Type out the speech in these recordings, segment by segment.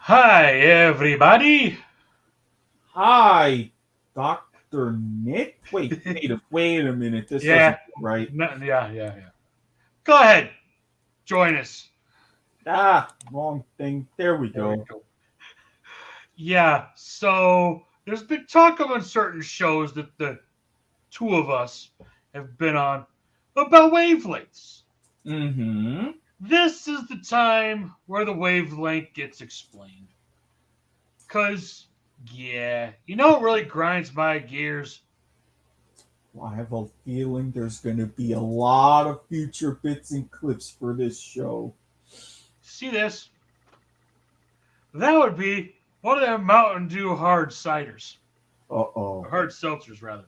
Hi, everybody. Hi, Dr. Nick. Wait a minute. This doesn't Yeah, feel right. yeah. Go ahead, join us. Wrong thing. There we There we go. go. Yeah, so there's been talk on certain shows that the two of us have been on about wavelengths. Mm-hmm. This is the time where the wavelength gets explained. Because, yeah, it really grinds my gears. Well, I have a feeling there's going to be a lot of future bits and clips for this show. See this? That would be one of them Mountain Dew hard ciders. Or Uh-oh. hard seltzers, rather.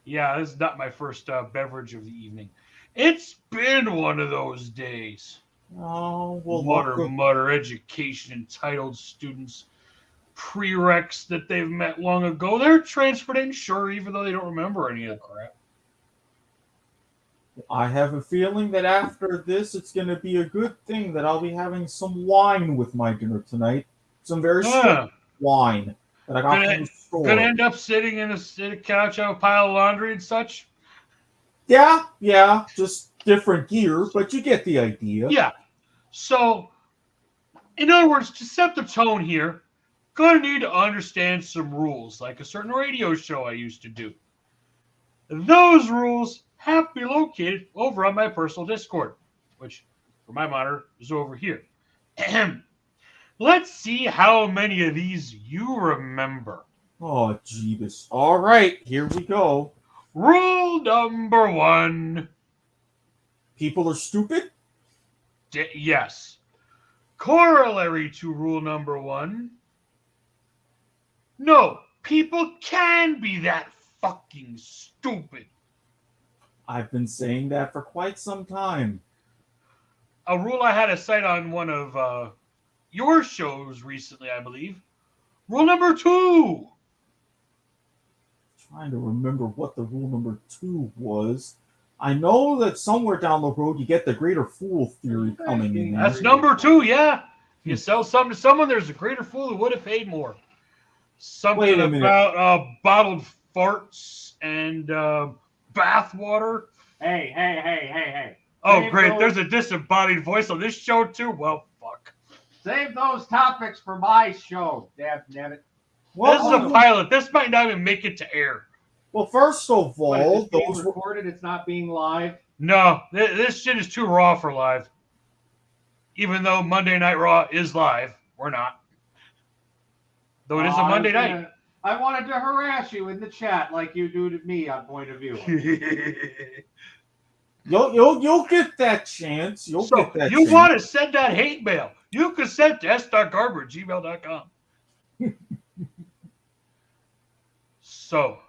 Yeah, this is not my first beverage of the evening. It's been one of those days. Oh, well, Mutter, luckily, mutter, education entitled students, prereqs that they've met long ago. They're transferred in, sure, even though they don't remember any of the crap. I have a feeling that after this, it's going to be a good thing that I'll be having some wine with my dinner tonight. Some very strong Uh, wine that I got gonna, from the gonna store. end up sitting in a couch on a pile of laundry and such. Yeah, just different gear, but you get the idea. Yeah. So, in other words, to set the tone here, gonna need to understand some rules, like a certain radio show I used to do. Those rules have to be located over on my personal Discord, which for my monitor is over here. Let's see how many of these you remember. Oh, Jeebus. All right, here we go. Rule number one. People are stupid? Yes. Corollary to rule number one. No, people can be that fucking stupid. I've been saying that for quite some time. A rule I had to cite on one of your shows recently, I believe. Rule number two. Trying to remember what the rule number two was. I know that somewhere down the road you get the greater fool theory coming in there. That's number two, yeah. If you Hmm. sell something to someone, there's a greater fool who would have paid more. Wait Something a minute. about bottled farts and bath water. Hey. Oh, great. There's a disembodied voice on this show, too. Well, fuck. Save those topics for my show, damn it. This is a Well, pilot. This might not even make it to air. well, first of What is all, this being those were recorded? It's not being live. No, this shit is too raw for live. Even though Monday Night Raw is live, we're not. Though it is a Monday night. I wanted to harass you in the chat like you do to me on Point of View. you'll get that chance. You'll So get that you chance. want to send that hate mail? You can send to s.garber@gmail.com. So,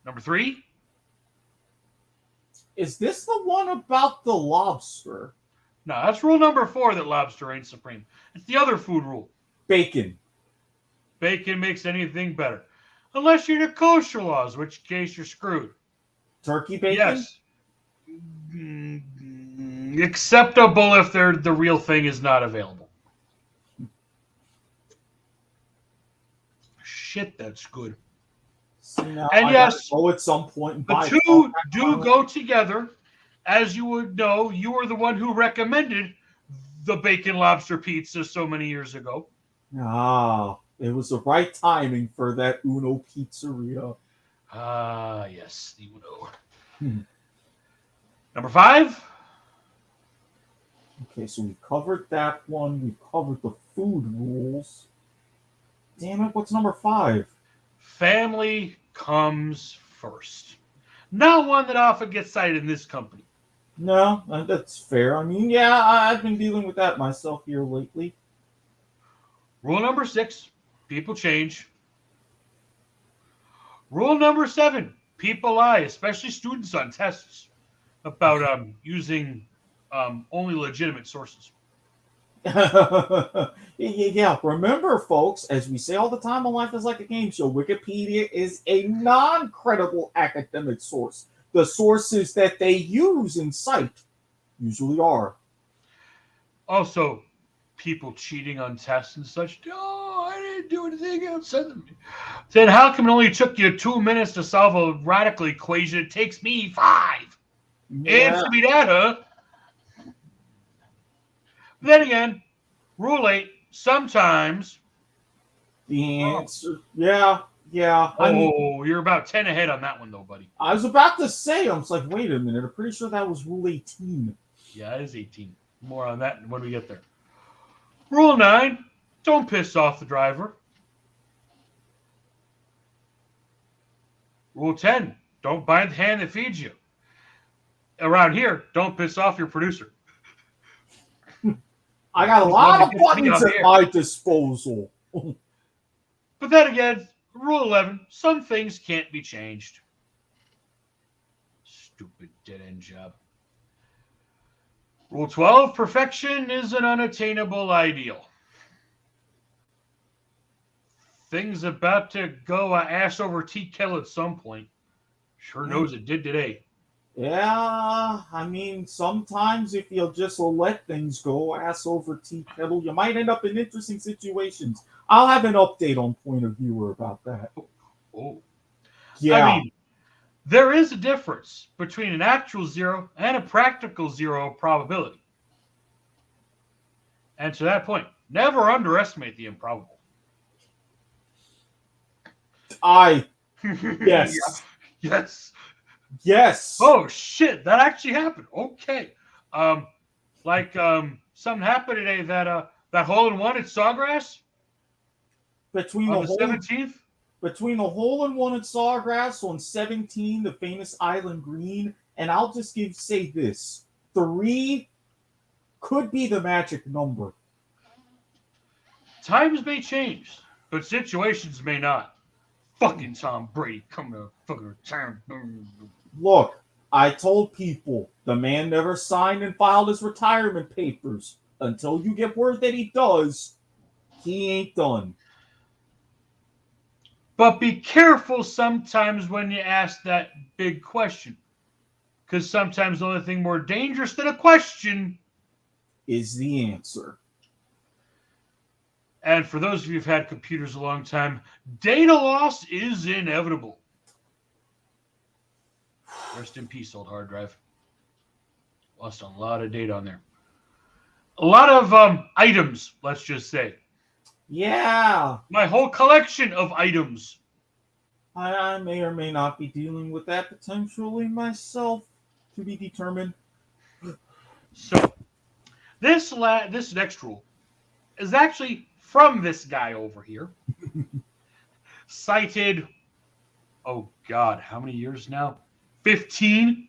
number three. Is this the one about the lobster? No, that's rule number four that lobster ain't supreme. It's the other food rule. Bacon. Bacon makes anything better. Unless you're the kosher laws, which case you're screwed. Turkey bacon? Yes. Acceptable if the real thing is not available. Shit, that's good. See, now And I yes, gotta go at some point and the buy two do go together. As you would know, you were the one who recommended the bacon lobster pizza so many years ago. It was the right timing for that Uno Pizzeria. Ah, yes, the Uno. Hmm. Number five. Okay, so we covered that one. We covered the food rules. Damn it, what's number five? Family comes first. Not one that often gets cited in this company. No, that's fair. I mean, yeah, I've been dealing with that myself here lately. Rule number six, people change. Rule number seven, people lie, especially students on tests, about using only legitimate sources. Yeah, remember, folks, as we say all the time on Life is Like a Game Show, Wikipedia is a non credible academic source. The sources that they use and cite usually are. Also, people cheating on tests and such. Oh, I didn't do anything outside of me. Then how come it only took you 2 minutes to solve a radical equation? It takes me 5. Yeah. Answer me that, huh? Then again, Rule 8, sometimes. The answer. Yeah. I mean, You're about 10 ahead on that one, though, buddy. I was about to say, I was like, wait a minute. I'm pretty sure that was Rule 18. Yeah, it is 18. More on that when we get there. Rule 9, don't piss off the driver. Rule 10, don't bite the hand that feeds you. Around here, don't piss off your producer. I got a lot of buttons at my disposal. But then again, Rule 11, some things can't be changed. Stupid dead-end job. Rule 12, perfection is an unattainable ideal. Things about to go ass over tea kettle at some point. Sure knows it did today. Yeah, I mean, sometimes if you'll just let things go ass over tea kettle, you might end up in interesting situations. I'll have an update on Point of Viewer about that. Oh. Yeah. I mean, there is a difference between an actual zero and a practical zero probability. And to that point, never underestimate the improbable. Yes. Yes. Yes. Oh shit, that actually happened. Okay. Something happened today that hole in one at Sawgrass Between on the the hole 17th. between the hole in one at Sawgrass on 17, the famous Island Green, and I'll just say this: 3 could be the magic number. Times may change, but situations may not. Fucking Tom Brady coming to fucking town. Look, I told people the man never signed and filed his retirement papers. Until you get word that he does, he ain't done. But be careful sometimes when you ask that big question. Because sometimes the only thing more dangerous than a question is the answer. And for those of you who've had computers a long time, data loss is inevitable. Rest in peace, old hard drive. Lost a lot of data on there. A lot of items, let's just say. Yeah. My whole collection of items. I may or may not be dealing with that potentially myself, to be determined. So, this next rule is actually from this guy over here. Cited, oh God, how many years now? 15?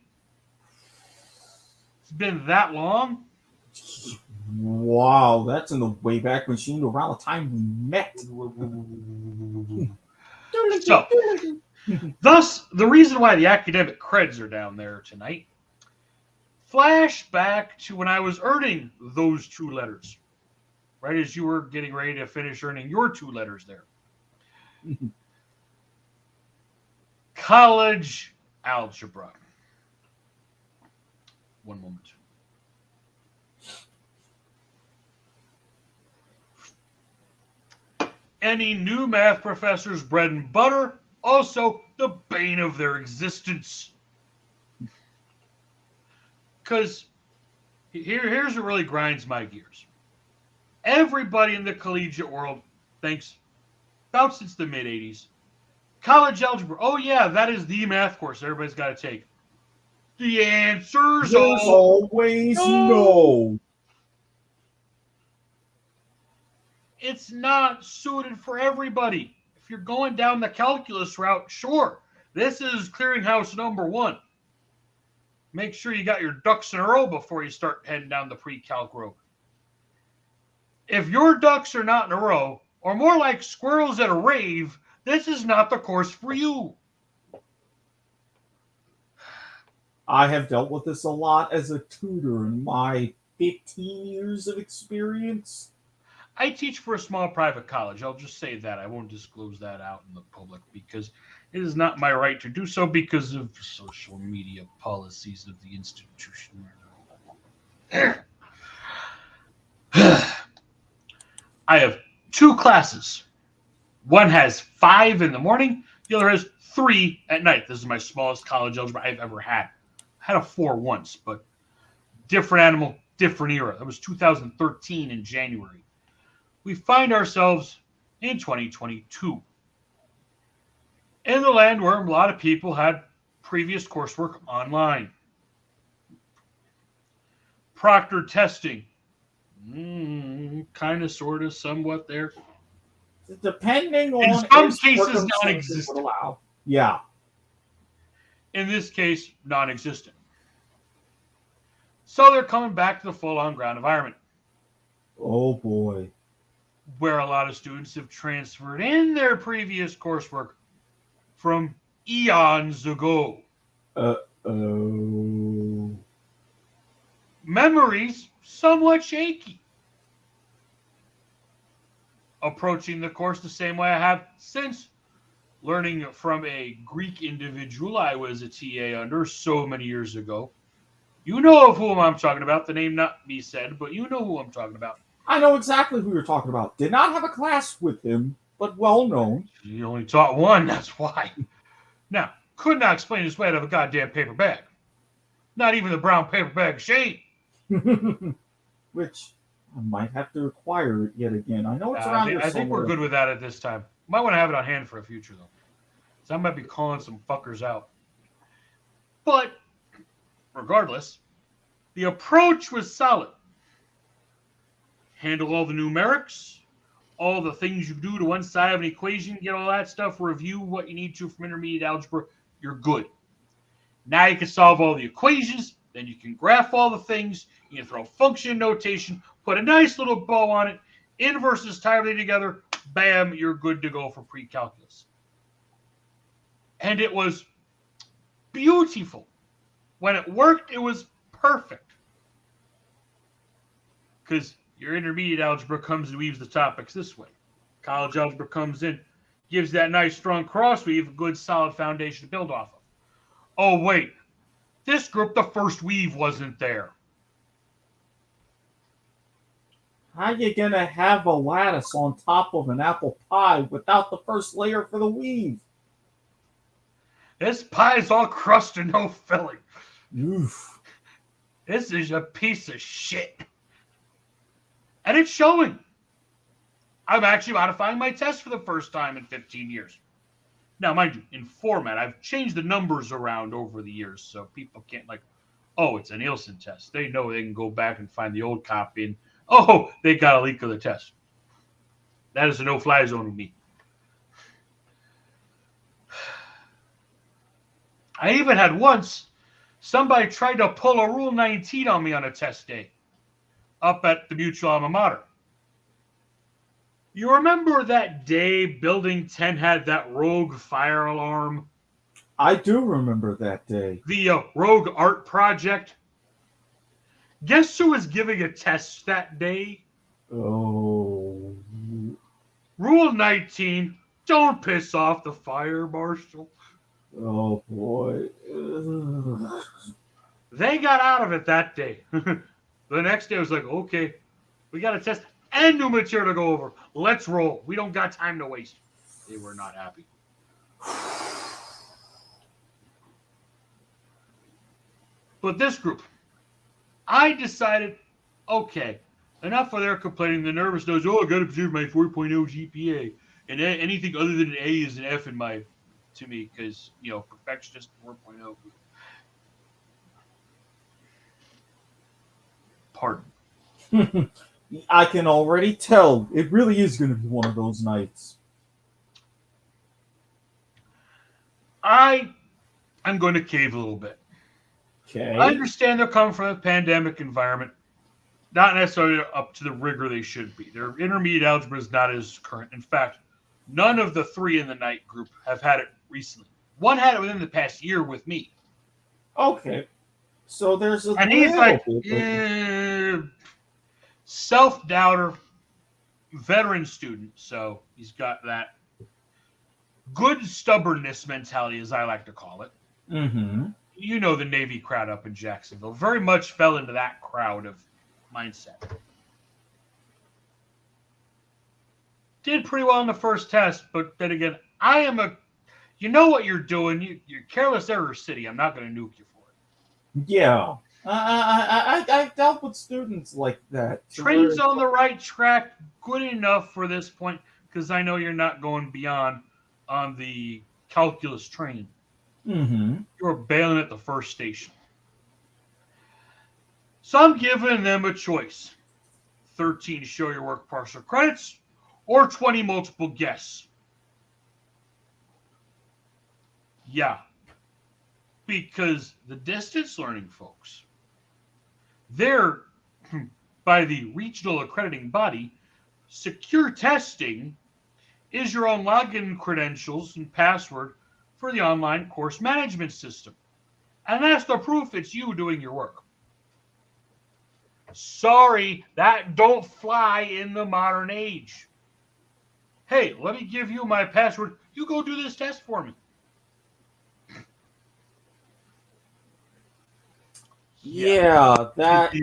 It's been that long? Wow, that's in the Wayback Machine around the time we met. So, thus, the reason why the academic creds are down there tonight, flashback to when I was earning those 2 letters, right as you were getting ready to finish earning your 2 letters there. College algebra. One moment. Any new math professor's bread and butter, also the bane of their existence. Because here's what really grinds my gears. Everybody in the collegiate world thinks, about since the mid-'80s, college algebra, oh yeah, that is the math course everybody's got to take. The answer's always no. It's not suited for everybody. If you're going down the calculus route, sure. This is clearinghouse number 1. Make sure you got your ducks in a row before you start heading down the pre-calc road. If your ducks are not in a row, or more like squirrels at a rave, this is not the course for you. I have dealt with this a lot as a tutor in my 15 years of experience. I teach for a small private college. I'll just say that. I won't disclose that out in the public because it is not my right to do so because of social media policies of the institution. I have 2 classes. One has 5 in the morning. The other has 3 at night. This is my smallest college algebra I've ever had. I had a 4 once, but different animal, different era. That was 2013 in January. We find ourselves in 2022 in the land where a lot of people had previous coursework online. Proctor testing, kind of, sort of, somewhat there. Depending In on some if cases, circumstances would non-existent. allow. Yeah. In this case, non-existent. So they're coming back to the full-on ground environment, Oh boy. where a lot of students have transferred in their previous coursework from eons ago. Oh. Memories somewhat shaky. Approaching the course the same way I have since, learning from a Greek individual I was a TA under so many years ago. You know of whom I'm talking about. The name not be said, but you know who I'm talking about. I know exactly who you're talking about. Did not have a class with him, but well known. You only taught one, that's why. Now, could not explain his way out of a goddamn paper bag. Not even the brown paper bag shade. Which I might have to acquire it yet again. I know it's around here I think we're somewhere. good with that at this time. Might want to have it on hand for a future, though. So I might be calling some fuckers out. But, regardless, the approach was solid. Handle all the numerics, all the things you do to one side of an equation, get all that stuff, review what you need to from intermediate algebra, you're good. Now you can solve all the equations, then you can graph all the things, you can throw function notation, put a nice little bow on it, inverses tie everything together, bam, you're good to go for pre-calculus. And it was beautiful. When it worked, it was perfect. Because your intermediate algebra comes and weaves the topics this way. College algebra comes in, gives that nice strong cross weave, a good solid foundation to build off of. Oh, wait. This group, the first weave wasn't there. How you gonna have a lattice on top of an apple pie without the first layer for the weave? This pie's all crust and no filling. Oof. This is a piece of shit. And it's showing. I'm actually modifying my test for the first time in 15 years. Now, mind you, in format, I've changed the numbers around over the years, so people can't oh, it's a Nielsen test. They know they can go back and find the old copy and, oh, they got a leak of the test. That is a no-fly zone with me. I even had once somebody tried to pull a Rule 19 on me on a test day up at the mutual alma mater. You remember that day Building 10 had that rogue fire alarm? I do remember that day. The rogue art project? Guess who was giving a test that day? Oh. Rule 19, don't piss off the fire marshal. Oh boy. Ugh. They got out of it that day. The next day I was like, okay, we got a test and new material to go over. Let's roll. We don't got time to waste. They were not happy. But this group, I decided, okay, enough of their complaining. The nervous knows, oh, I got to preserve my 4.0 GPA. And anything other than an A is an F to me, because, perfectionist 4.0. Pardon. I can already tell. It really is going to be one of those nights. I'm going to cave a little bit. Okay. I understand they're coming from a pandemic environment, not necessarily up to the rigor they should be. Their intermediate algebra is not as current. In fact, none of the 3 in the night group have had it recently. One had it within the past year with me. Okay. So there's a And he's little like, bit. self-doubter, veteran student. So he's got that good stubbornness mentality, as I like to call it. Mm-hmm. You know the Navy crowd up in Jacksonville. Very much fell into that crowd of mindset. Did pretty well in the first test, but then again, I am a. You know what you're doing. You're careless error city. I'm not going to nuke you for it. Yeah. I've dealt with students like that. Train's on the right track, good enough for this point, because I know you're not going beyond on the calculus train. Mm-hmm. You're bailing at the first station. So I'm giving them a choice. 13 show your work partial credits, or 20 multiple guess. Yeah. Because the distance learning folks, they're, by the regional accrediting body, secure testing is your own login credentials and password for the online course management system. And that's the proof it's you doing your work. Sorry, that don't fly in the modern age. Hey, let me give you my password. You go do this test for me. Yeah, that.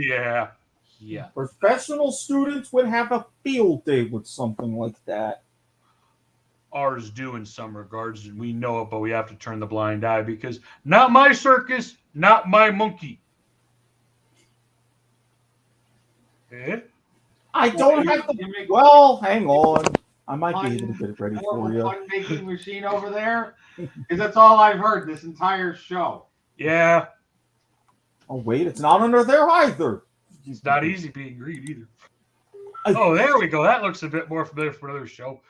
Yeah. Professional students would have a field day with something like that. Ours do in some regards, and we know it, but we have to turn the blind eye because not my circus, not my monkey. Eh? I don't have to. Well, hang on. I might be able to get it ready for you. Fun making machine over there, because that's all I've heard this entire show. Yeah. Oh wait, it's not under there either. It's not easy being green either. Oh, there we go. That looks a bit more familiar for another show.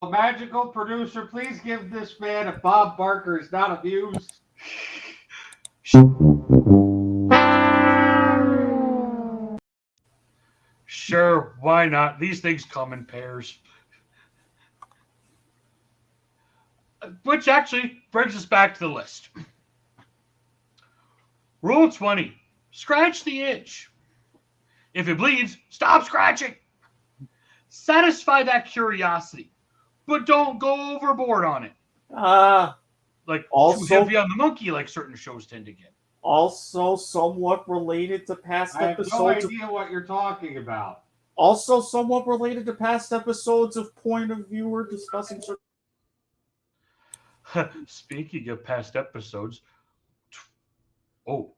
Magical producer, please give this man a Bob Barker is not abused. Sure, why not? These things come in pairs. Which actually brings us back to the list. Rule 20. Scratch the itch. If it bleeds, stop scratching. Satisfy that curiosity, but don't go overboard on it. Like also, too heavy on the monkey, like certain shows tend to get. Also, somewhat related to past episodes. I have no idea what you're talking about. Also, somewhat related to past episodes of Point of View or discussing. Speaking of past episodes, oh,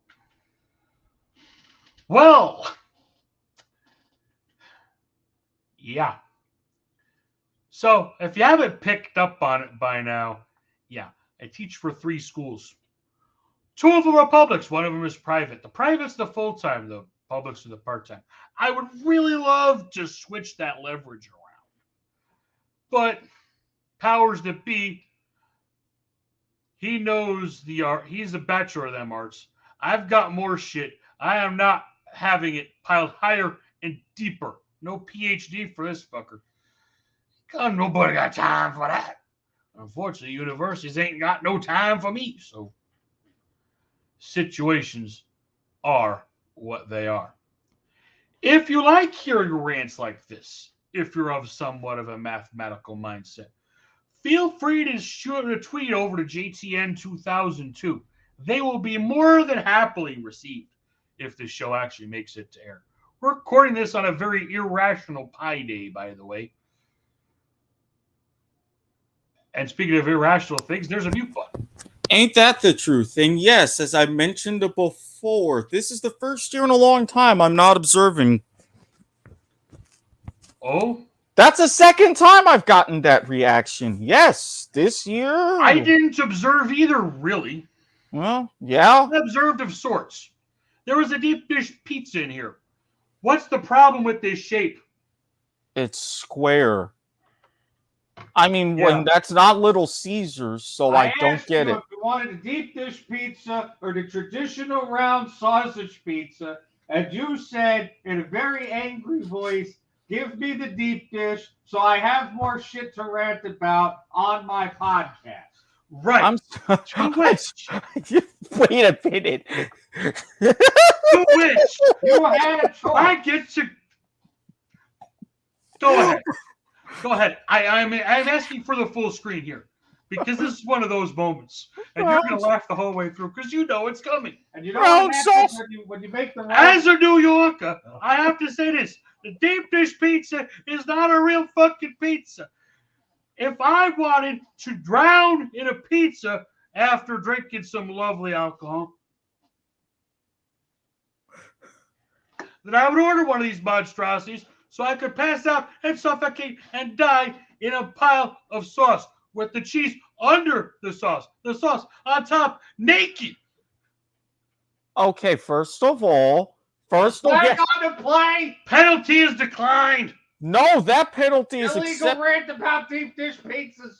well, yeah. So if you haven't picked up on it by now, yeah, I teach for 3 schools. 2 of them are publics. 1 of them is private. The private's the full-time, the publics are the part-time. I would really love to switch that leverage around. But powers that be, he knows the art. He's a bachelor of them arts. I've got more shit. I am not having it piled higher and deeper. No PhD for this fucker. God, nobody got time for that. Unfortunately, universities ain't got no time for me. So situations are what they are. If you like hearing rants like this, if you're of somewhat of a mathematical mindset, feel free to shoot a tweet over to JTN2002. They will be more than happily received if this show actually makes it to air. We're recording this on a very irrational Pi Day, by the way. And speaking of irrational things, there's a mute button. Ain't that the truth? And yes, as I mentioned before, this is the first year in a long time I'm not observing. Oh? That's the second time I've gotten that reaction. Yes, this year. I didn't observe either, really. Well, yeah. I observed of sorts. There was a deep dish pizza in here. What's the problem with this shape? It's square. I mean, when that's not Little Caesars, so I don't get it. If you wanted a deep dish pizza or the traditional round sausage pizza, and you said in a very angry voice, give me the deep dish so I have more shit to rant about on my podcast. Right. Wait a minute. To which you had a choice. I get to go ahead. Go ahead. I'm asking for the full screen here because this is one of those moments, and you're going to laugh the whole way through because you know it's coming. And you know Round what happens sauce. when you make the As a New Yorker, I have to say this: the deep dish pizza is not a real fucking pizza. If I wanted to drown in a pizza after drinking some lovely alcohol, then I would order one of these monstrosities so I could pass out and suffocate and die in a pile of sauce with the cheese under the sauce on top, naked. Okay, first of all, flag on the play. Penalty is declined. no, that penalty is Illegal rant about deep dish pizzas.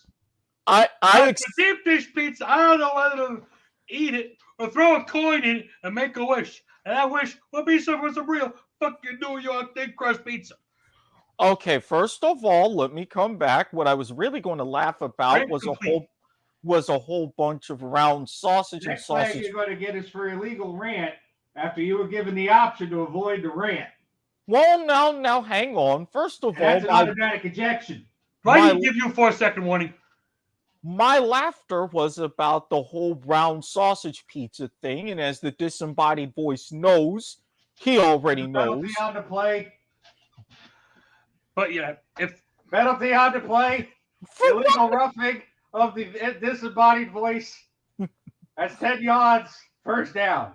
The deep dish pizza, I don't know whether to eat it or throw a coin in it and make a wish. And that wish would be some real fucking New York thin crust pizza. Okay, first of all, let me come back. What I was really going to laugh about was a whole bunch of round sausage Next and flag sausage. you're going to get is for illegal rant after you were given the option to avoid the rant. Well, now, hang on. First of all, That's an automatic ejection. Why did he give you a 4-second warning? My laughter was about the whole round sausage pizza thing, and as the disembodied voice knows, he already knows. Penalty on the play. But yeah, if penalty on the play, illegal roughing of the disembodied voice. That's 10 yards, first down.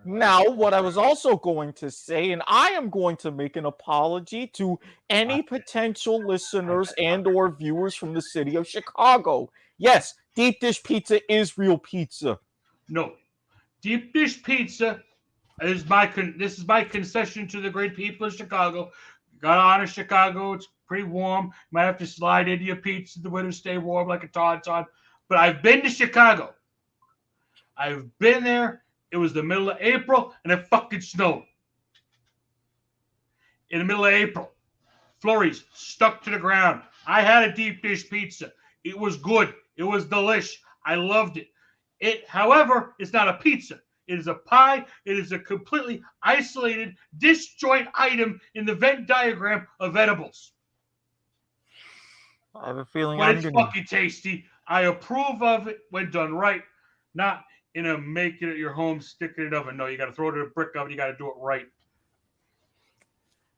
Now, what I was also going to say, and I am going to make an apology to any potential listeners and or viewers from the city of Chicago. Yes, deep dish pizza is real pizza. No, deep dish pizza is this is my concession to the great people of Chicago. Got on to Chicago. It's pretty warm. You might have to slide into your pizza. The winter stay warm like a tauntaun. But I've been to Chicago. I've been there. It was the middle of April, and it fucking snowed. In the middle of April. Flurries stuck to the ground. I had a deep dish pizza. It was good. It was delish. I loved it. However, it's not a pizza. It is a pie. It is a completely isolated disjoint item in the Venn diagram of edibles. I have a feeling but it's fucking tasty. I approve of it when done right, not in a make it at your home, stick it in the oven. No, you got to throw it in a brick oven. You got to do it right.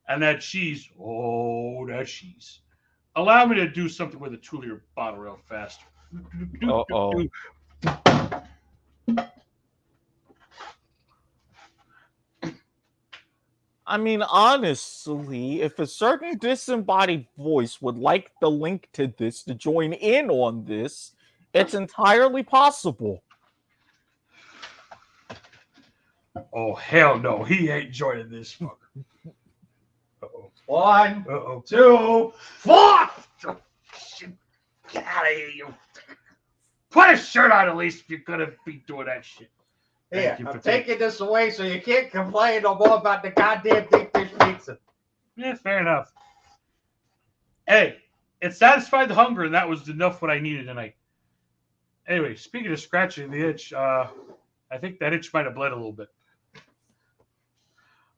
And that cheese, that cheese. Allow me to do something with a 2-liter bottle real fast. Uh-oh. I mean, honestly, if a certain disembodied voice would like the link to this to join in on this, it's entirely possible. Oh, hell no. He ain't joining this fucker. Uh-oh. 1, Uh-oh. 2, 4. Get out of here, you. Put a shirt on at least if you're going to be doing that shit. Here, I'm taking this away so you can't complain no more about the goddamn deep dish pizza. Yeah, fair enough. Hey, it satisfied the hunger, and that was enough what I needed tonight. Anyway, speaking of scratching the itch, I think that itch might have bled a little bit.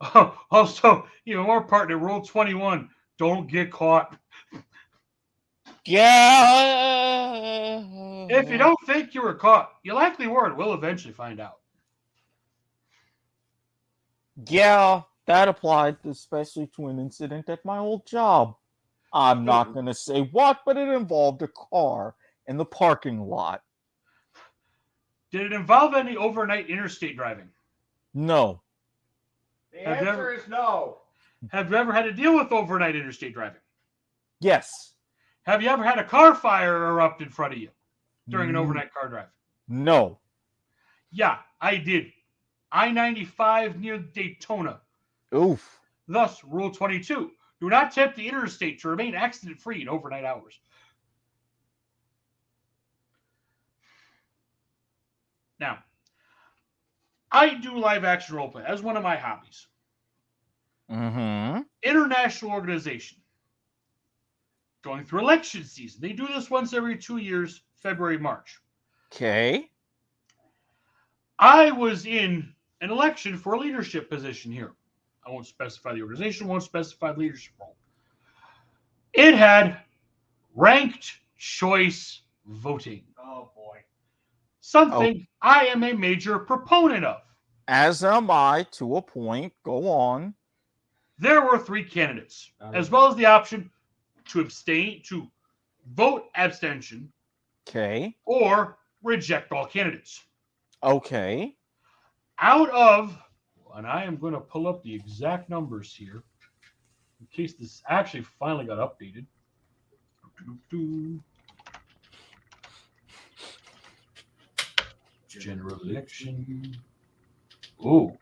Oh, also, even more pertinent, Rule 21, don't get caught. Yeah. If you don't think you were caught, you likely were, and we'll eventually find out. Yeah, that applied especially to an incident at my old job. I'm not going to say what, but it involved a car in the parking lot. Did it involve any overnight interstate driving? No. The answer is no. Have you ever had to deal with overnight interstate driving? Yes. Have you ever had a car fire erupt in front of you during an overnight car drive? No. Yeah, I did. I-95 near Daytona. Oof. Thus, Rule 22. Do not tempt the interstate to remain accident-free in overnight hours. Now, I do live-action roleplay as one of my hobbies. Mm-hmm. International organization. Going through election season. They do this once every 2 years, February, March. Okay. I was in an election for a leadership position here. I won't specify the organization, won't specify the leadership role. It had ranked choice voting. Oh boy. Something I am a major proponent of. As am I, to a point. Go on. There were 3 candidates, as well as the option to abstain, to vote abstention, Okay. or reject all candidates. Okay. Out of, and I am going to pull up the exact numbers here, in case this actually finally got updated. General election. Oh,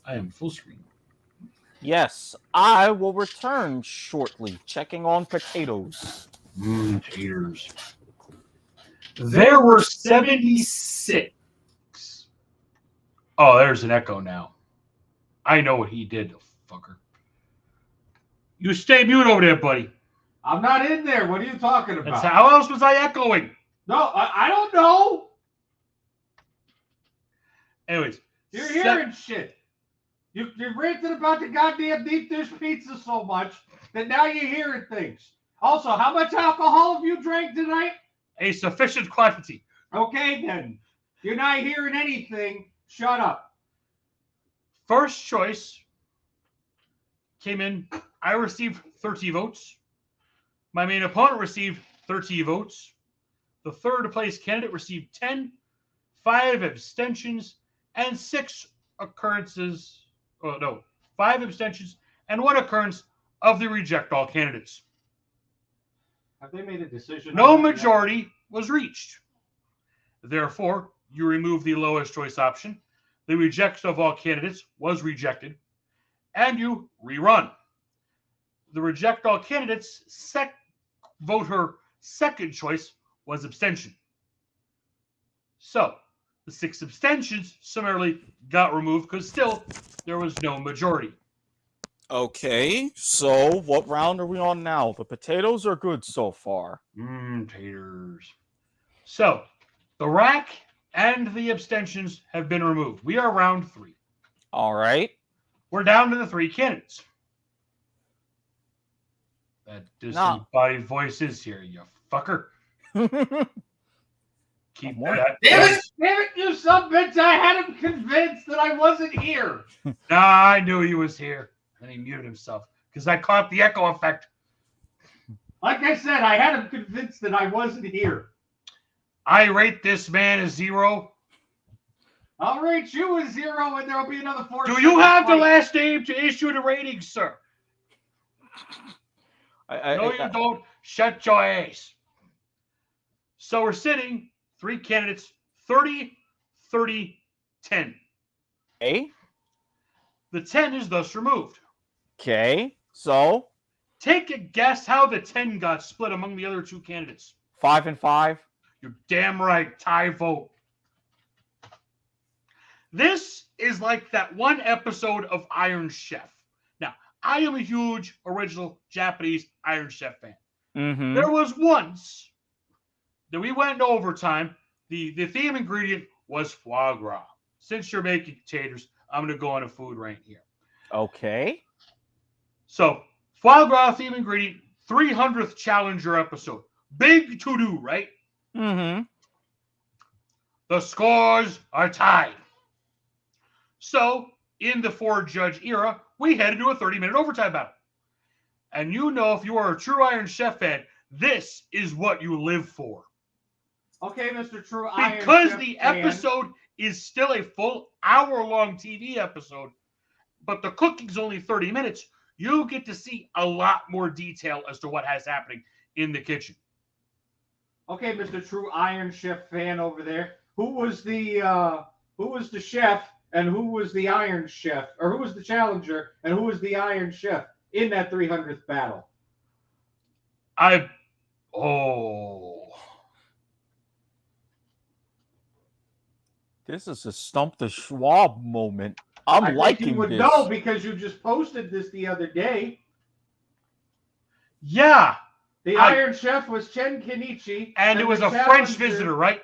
I am full screen. Yes, I will return shortly, checking on potatoes. Taters. There were 76. Oh, there's an echo now. I know what he did, fucker. You stay mute over there, buddy. I'm not in there. What are you talking about? That's how else was I echoing? No, I don't know. Anyways, You're hearing shit. You ranted about the goddamn deep dish pizza so much that now you're hearing things. Also, how much alcohol have you drank tonight? a sufficient quantity. Okay, then. You're not hearing anything. Shut up. First choice came in. I received 30 votes. My main opponent received 30 votes. The third place candidate received 10, 5 abstentions, and 6 occurrences. Oh, no, 5 abstentions and 1 occurrence of the reject all candidates. Have they made a decision? No majority was reached. Therefore, you remove the lowest choice option. The reject of all candidates was rejected, and you rerun. The reject all candidates voter second choice was abstention. So the 6 abstentions summarily got removed because still there was no majority. Okay, so what round are we on now? The potatoes are good so far. Taters. So the rack and the abstentions have been removed. We are round 3. All right. We're down to the 3 candidates. That disembodied voice is here, you fucker. Keep that. Damn it, you son bitch. I had him convinced that I wasn't here. Nah, I knew he was here. And he muted himself because I caught the echo effect. Like I said, I had him convinced that I wasn't here. I rate this man a 0. I'll rate you a 0, and there'll be another 4. Do you have the last name to issue the ratings, sir? No, you don't. Shut your ass. So we're sitting 3 candidates, 30, 30, 10. Okay. The 10 is thus removed. Okay. So take a guess how the 10 got split among the other 2 candidates. 5 and 5. You're damn right. Tie vote. This is like that one episode of Iron Chef. Now, I am a huge original Japanese Iron Chef fan. Mm-hmm. There was once that we went into overtime. The theme ingredient was foie gras. Since you're making potatoes, I'm going to go on a food rant here. Okay. So, foie gras theme ingredient, 300th Challenger episode. Big to-do, right? Mm-hmm. The scores are tied. So, in the 4-judge era, we head into a 30-minute overtime battle. And you know, if you are a true Iron Chef fan, this is what you live for. Okay, Mr. True Iron Chef because the fan. episode is still a full hour-long TV episode, but the cooking's only 30 minutes, you get to see a lot more detail as to what has happening in the kitchen. Okay, Mr. True Iron Chef fan over there. Who was the chef and who was the Iron Chef? Or who was the challenger and who was the Iron Chef in that 300th battle? This is a Stump the Schwab moment. I'm liking you would this. know because you just posted this the other day. Yeah. The Iron Chef was Chen Kenichi. And it was a French visitor, right?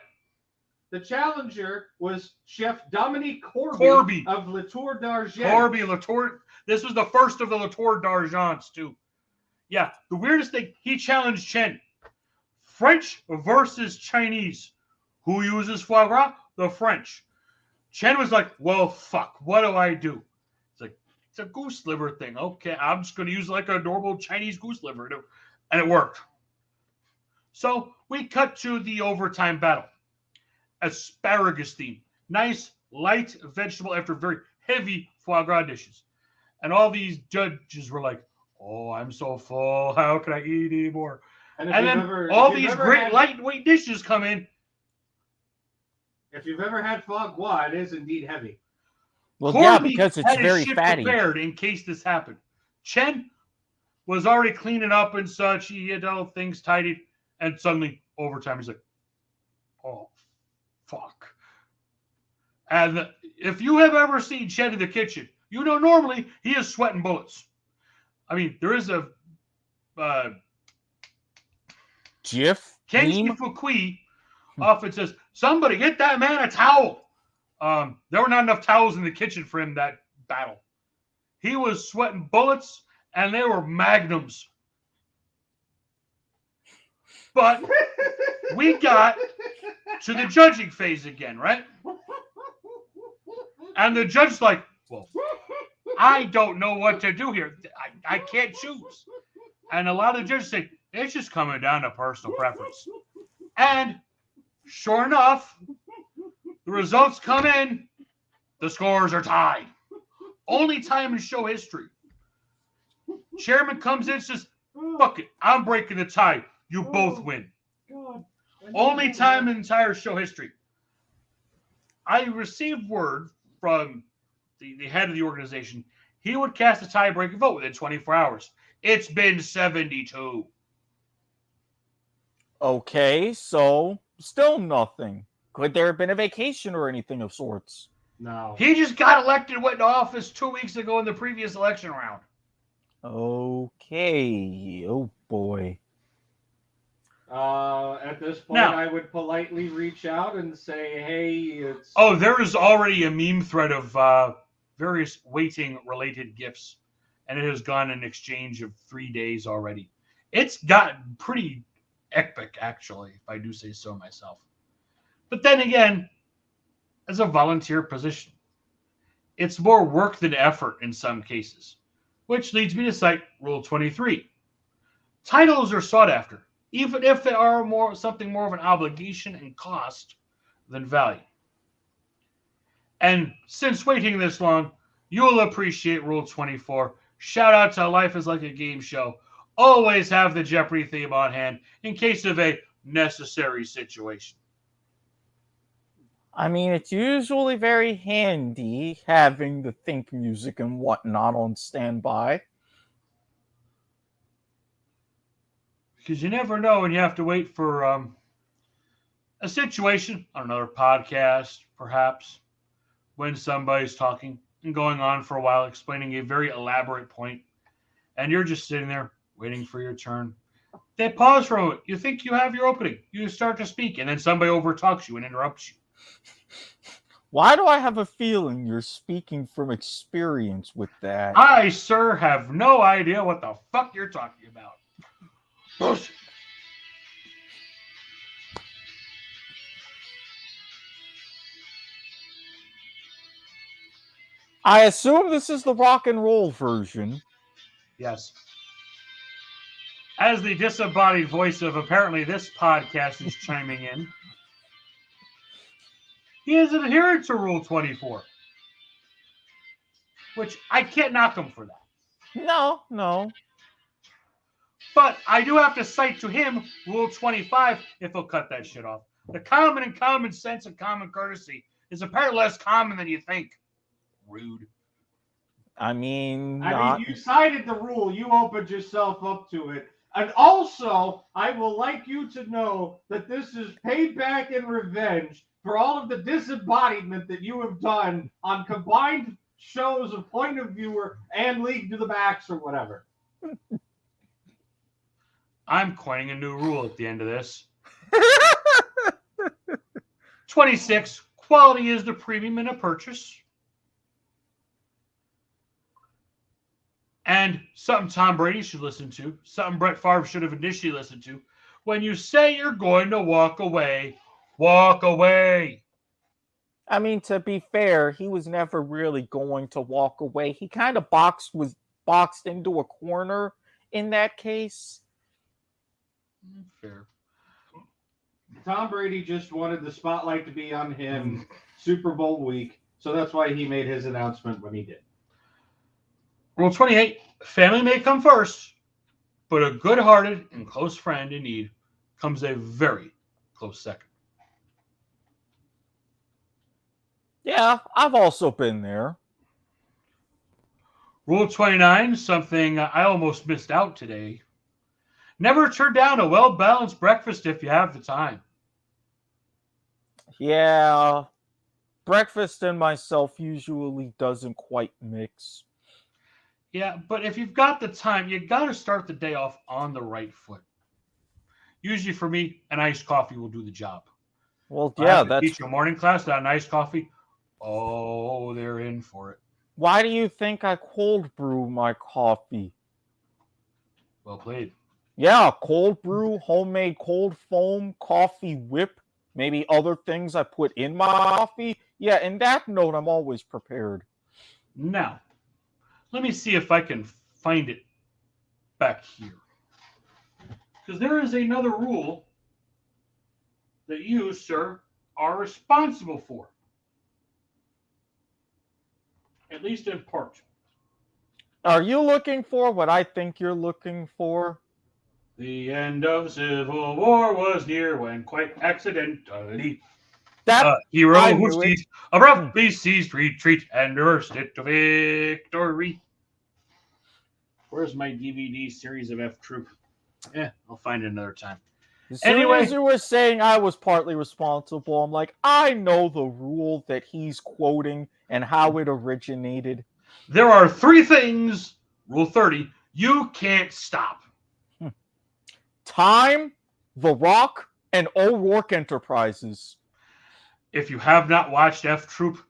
The challenger was Chef Dominique Corby of Latour d'Argent. Latour. This was the first of the Latour d'Argents, too. Yeah, the weirdest thing, he challenged Chen French versus Chinese. Who uses foie gras? The French. Chen was like, well, fuck, what do I do? It's like, it's a goose liver thing. Okay, I'm just going to use like a normal Chinese goose liver. And it worked. So we cut to the overtime battle. Asparagus theme. Nice, light vegetable after very heavy foie gras dishes. And all these judges were like, oh, I'm so full. How can I eat anymore? And then all these great lightweight dishes come in. If you've ever had foie gras, it is indeed heavy. Well, yeah, because it's very fatty. Prepared in case this happened. Chen was already cleaning up and such. He had all things tidied. And suddenly, overtime, he's like, oh, fuck. And if you have ever seen Chen in the kitchen, you know normally he is sweating bullets. I mean, there is a GIF Kenji Fukui often says, somebody get that man a towel. There were not enough towels in the kitchen for him that battle. He was sweating bullets, and they were magnums. But we got to the judging phase again, right? And the judge's like, well, I don't know what to do here. I can't choose. And a lot of the judges say, it's just coming down to personal preference. And sure enough, the results come in. The scores are tied. Only time in show history. Chairman comes in and says, fuck it, I'm breaking the tie. You both win. God. Only time in entire show history. I received word from the head of the organization. He would cast a tie-breaking vote within 24 hours. It's been 72. Okay, so still nothing. Could there have been a vacation or anything of sorts? No. He just got elected, went into office 2 weeks ago in the previous election round. Okay. Oh, boy. At this point, now, I would politely reach out and say, hey, it's... Oh, there is already a meme thread of various waiting-related gifts, and it has gone in exchange of 3 days already. It's gotten pretty epic, actually, if I do say so myself. But then again, as a volunteer position, it's more work than effort in some cases, which leads me to cite Rule 23. Titles are sought after, even if they are something more of an obligation and cost than value. And since waiting this long, you'll appreciate Rule 24. Shout out to Life is Like a Game Show. Always have the Jeopardy theme on hand in case of a necessary situation. I mean, it's usually very handy having the think music and whatnot on standby. Because you never know when you have to wait for a situation on another podcast, perhaps, when somebody's talking and going on for a while, explaining a very elaborate point, and you're just sitting there waiting for your turn. They pause for a moment. You think you have your opening. You start to speak, and then somebody overtalks you and interrupts you. Why do I have a feeling you're speaking from experience with that? I, sir, have no idea what the fuck you're talking about. Bullshit. I assume this is the rock and roll version. Yes. As the disembodied voice of apparently this podcast is chiming in, he is adherent to Rule 24. Which I can't knock him for that. No. But I do have to cite to him Rule 25 if he'll cut that shit off. The common sense and common courtesy is apparently less common than you think. Rude. I mean, you cited the rule. You opened yourself up to it. And also, I will like you to know that this is payback and revenge for all of the disembodiment that you have done on combined shows of Point of Viewer and League to the Max or whatever. I'm coining a new rule at the end of this. 26. Quality is the premium in a purchase. And something Tom Brady should listen to, something Brett Favre should have initially listened to. When you say you're going to walk away, walk away. I mean, to be fair, he was never really going to walk away. He kind of was boxed into a corner in that case. Fair. Tom Brady just wanted the spotlight to be on him Super Bowl week, so that's why he made his announcement when he did. Rule 28, family may come first, but a good-hearted and close friend in need comes a very close second. Yeah, I've also been there. Rule 29, something I almost missed out today. Never turn down a well-balanced breakfast if you have the time. Yeah, breakfast and myself usually doesn't quite mix. Yeah, but if you've got the time, you got to start the day off on the right foot. Usually for me, an iced coffee will do the job. Well, If I have yeah, to that's teach a morning class that an iced coffee, oh, they're in for it. why do you think I cold brew my coffee? Well played. Yeah, cold brew, homemade cold foam, coffee whip, maybe other things I put in my coffee. Yeah, in that note, I'm always prepared. Now, let me see if I can find it back here. Because there is another rule that you, sir, are responsible for. At least in part. Are you looking for what I think you're looking for? The end of Civil War was near when, quite accidentally, That a hero I who knew it. abruptly ceased retreat and reversed it to victory. Where's my DVD series of F Troop? I'll find it another time. As soon as you were saying I was partly responsible, I'm like, I know the rule that he's quoting and how it originated. There are 3 things, Rule 30, you can't stop. Time, The Rock, and O'Rourke Enterprises. If you have not watched F Troop,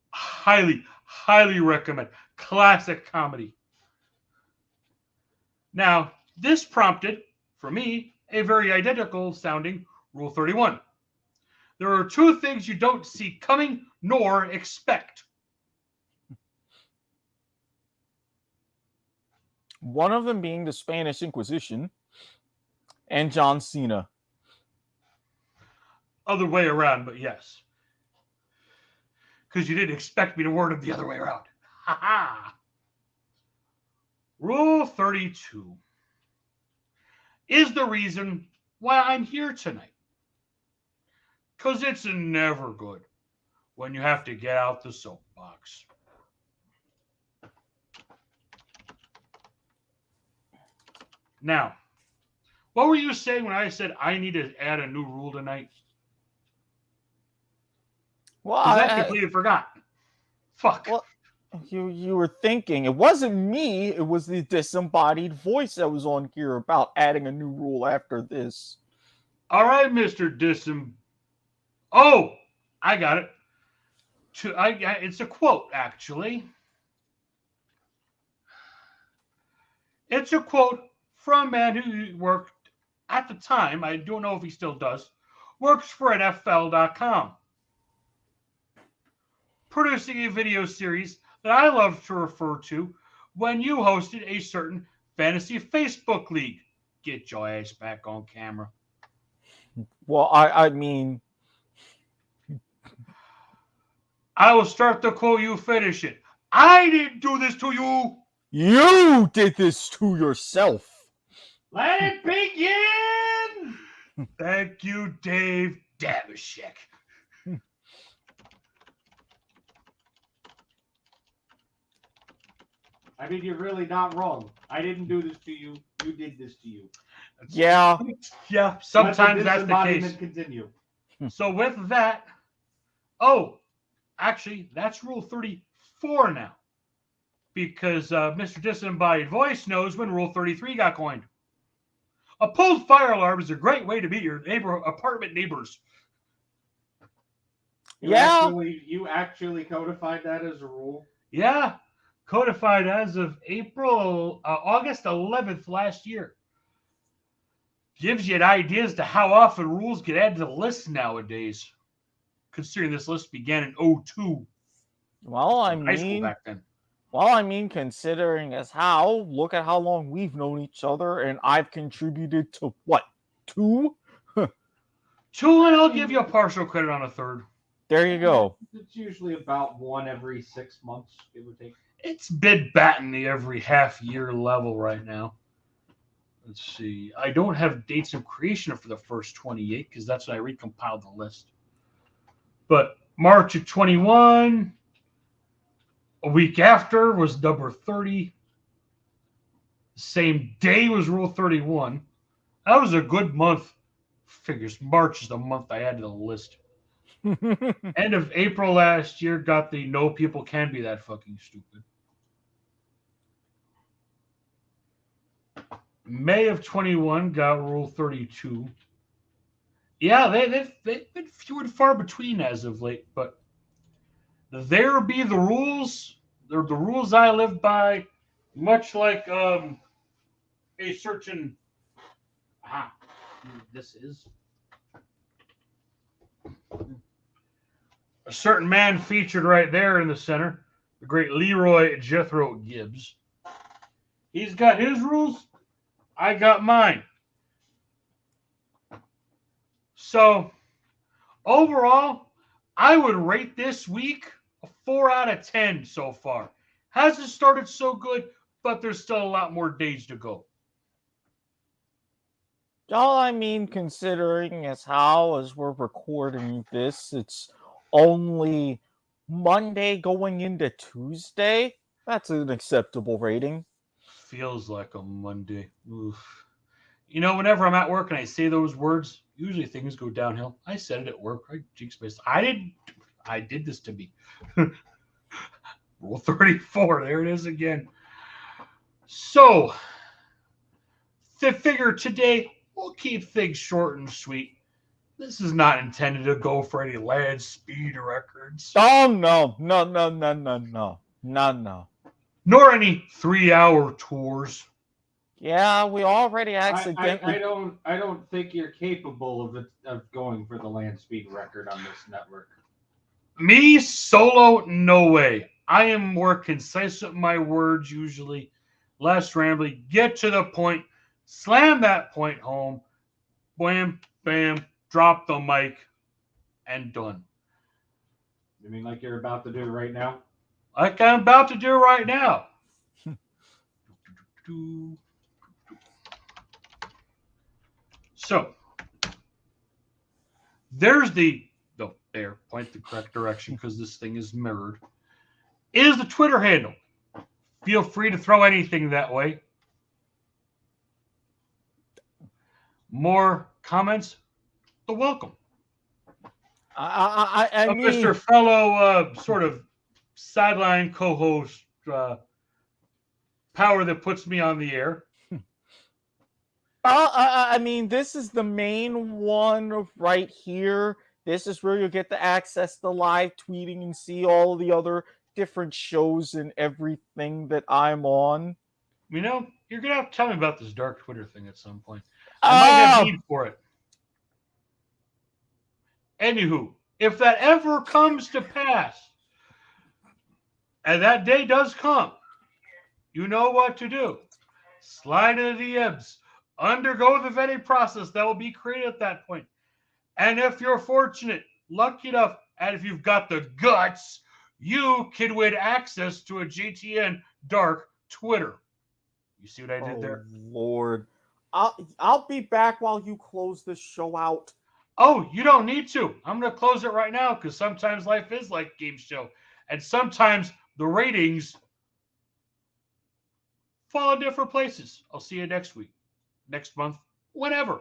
highly, highly recommend. Classic comedy. Now, this prompted, for me, a very identical sounding Rule 31. There are 2 things you don't see coming nor expect. One of them being the Spanish Inquisition and John Cena. Other way around, but yes. Because you didn't expect me to word them the other way around. Ha ha! Rule 32 is the reason why I'm here tonight. Because it's never good when you have to get out the soapbox. Now, what were you saying when I said I need to add a new rule tonight? Well, I completely forgot. Fuck. Well, you were thinking it wasn't me. It was the disembodied voice that was on here about adding a new rule after this. All right, Mr. Oh, I got it. It's a quote, actually. It's a quote from a man who worked at the time, I don't know if he still does, works for NFL.com. Producing a video series that I love to refer to when you hosted a certain fantasy Facebook league. Get your ass back on camera. Well, I mean, I will start the quote, you finish it. I didn't do this to you. you did this to yourself. Let it begin! Thank you, Dave Damashek. I mean, you're really not wrong. I didn't do this to you. You did this to you. Yeah. Yeah, sometimes that's the case. Continue. So with that, actually, that's Rule 34 now. Because Mr. Disembodied Voice knows when Rule 33 got coined. A pulled fire alarm is a great way to meet your apartment neighbors. You actually codified that as a rule? Yeah, codified as of August 11th last year. Gives you an idea as to how often rules get added to the list nowadays, considering this list began in 02. Well, I High school mean, back then. considering as how, look at how long we've known each other, and I've contributed to what, 2? 2, and I'll give you a partial credit on a third. There you go. It's usually about one every 6 months, give or take. It's been batting the every half year level right now. Let's see. I don't have dates of creation for the first 28 because that's when I recompiled the list. But March of 21, a week after was number 30. Same day was Rule 31. That was a good month. Figures March is the month I added to the list. End of April last year got the no people can be that fucking stupid. May of 21 got Rule 32. Yeah, they've been few and far between as of late, but there be the rules. They're the rules I live by, much like a certain this is a certain man featured right there in the center, the great Leroy Jethro Gibbs. He's got his rules. I got mine. So, overall, I would rate this week a 4 out of 10 so far. Hasn't started so good, but there's still a lot more days to go. All I mean, considering as how, as we're recording this, it's only Monday going into Tuesday. That's an acceptable rating. Feels like a Monday. Oof. You know, whenever I'm at work and I say those words, usually things go downhill. I said it at work. I jinxed myself. I did this to me. Rule 34. There it is again. So, the figure today, we'll keep things short and sweet. This is not intended to go for any land speed records. Oh, no. Nor any 3-hour tours. Yeah, we already accidentally. I don't think you're capable of going for the land speed record on this network. Me solo, no way. I am more concise with my words usually, less rambly. Get to the point, slam that point home, wham, bam, drop the mic, and done. You mean like you're about to do right now? Like I'm about to do right now. So, there's point the correct direction because this thing is mirrored. Is the Twitter handle. Feel free to throw anything that way. More comments? The welcome. I mean, Mr. Fellow sort of sideline co-host power that puts me on the air. I mean, this is the main one right here. This is where you'll get to access the live tweeting and see all the other different shows and everything that I'm on. You know, you're going to have to tell me about this dark Twitter thing at some point. I might have need for it. Anywho, if that ever comes to pass, and that day does come, you know what to do. Slide into the DMs. Undergo the vetting process that will be created at that point. And if you're fortunate, lucky enough, and if you've got the guts, you can win access to a GTN Dark Twitter. You see what I did there? Lord. I'll be back while you close this show out. Oh, you don't need to. I'm going to close it right now because sometimes life is like a game show. And sometimes the ratings fall in different places. I'll see you next week, next month, whenever.